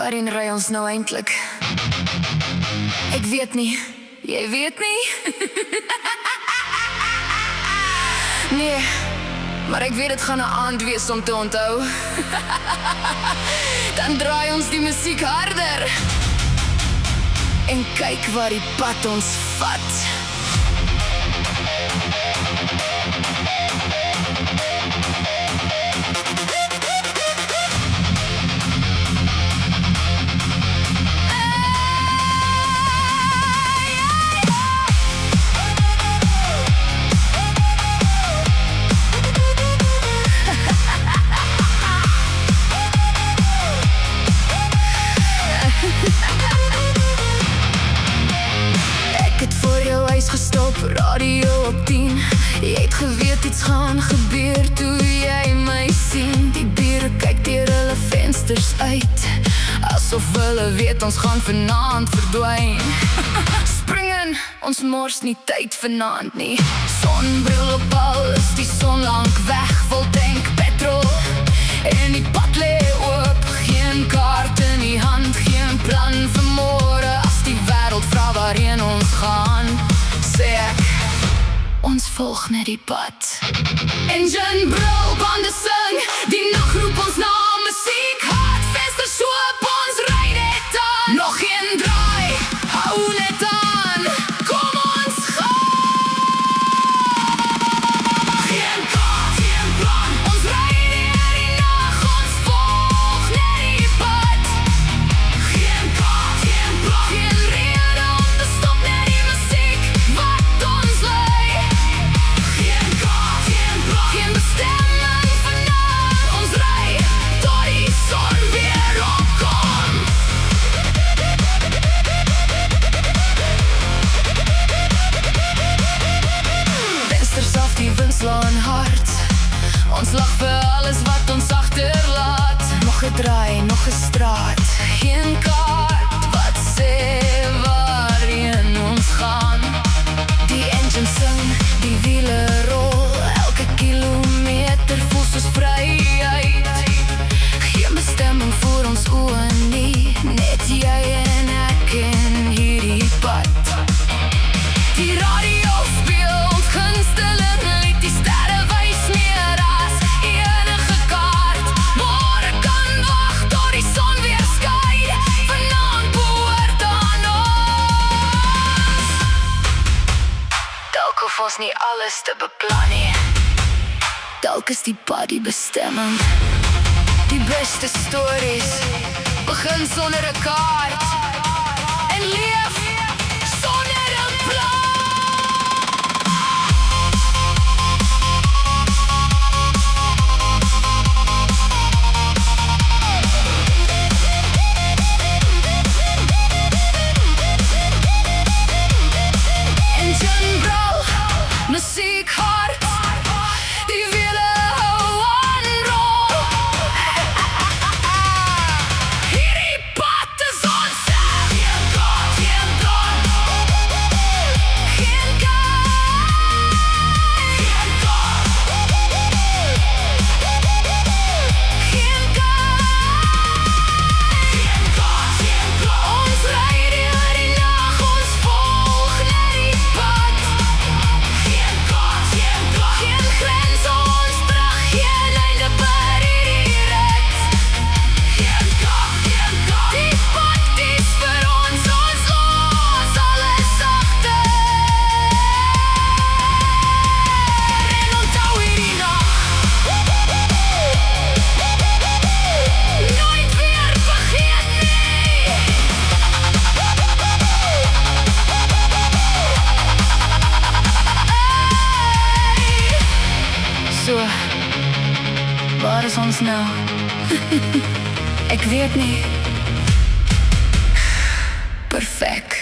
Waarheen ry ons nou eintlik? Ek weet nie. Jy weet nie? Nee, maar ek weet dit gaan 'n aand wees om te onthou. Dan draai ons die musiek harder en kyk waar die pad ons vat. Gestop, radio op 10. Jy het geweet iets gaan gebeur toe jy my sien. Die bure kyk deur hulle vensters uit, asof hulle weet ons gaan vanaand verdwyn. Spring in, ons mors nie tyd vanaand nie. Sonbril op al, is die son lank weg, vol tank petrol en die pad lê oop. Geen kaart in die hand, geen plan vir môre. As die wêreld vra waarheen ons gaan, sê ek, ons volg net die pad. Engine brul, bande sing, die nacht roep ons na musiek. Hard vensters oop, ons ry net aan. Nog geen draai, hou net aan. Kom ons gaan. Geen kaart, geen plan, ons ry deur die nacht, ons volg net die pad. Geen kaart, geen plan, geen rede om te stop, net die musiek wat ons lei. Geen kaart, geen plan, geen bestemming vanaand, ons ry tot die son weer opkom. Vensters af, die wind slaan hard. Ons lag vir alles wat ons agterlaat. Nog 'n draai, nog 'n straat. Geen kaart wat sê waarheen ons gaan. Die engine sing, die wiele rol. Elke kilometer voel soos vryheid. Geen bestemming voor ons oë nie. Net jy en ek en hierdie pad. Die radio speel ons gunsteling lied. Die sterre wys meer as enige kaart. Môre kan wag tot die son weer skyn. Vanaand behoort aan ons. Dalk hoef ons nie alles te beplan nie. Dalk is die pad die bestemming. Die beste stories begin sonder 'n kaart en leef sonder 'n plan. Engine brul, musiek hard, die wiele hou aan rol. Hierdie pad is ons. Geen kaart, geen plan, geen kaart, geen kaart, geen kaart, geen kaart, geen plan. Ons ry deur die nag, ons volg net die pad. Geen kaart, geen plan, geen grens, ons terug, geen einde per hierdie rit. Geen kaart, geen plan, die pad is vir ons los alles agter. En onthou hierdie nag, nooit weer vergeet nie. So, waar is ons nou? Ek weet nie. Perfek.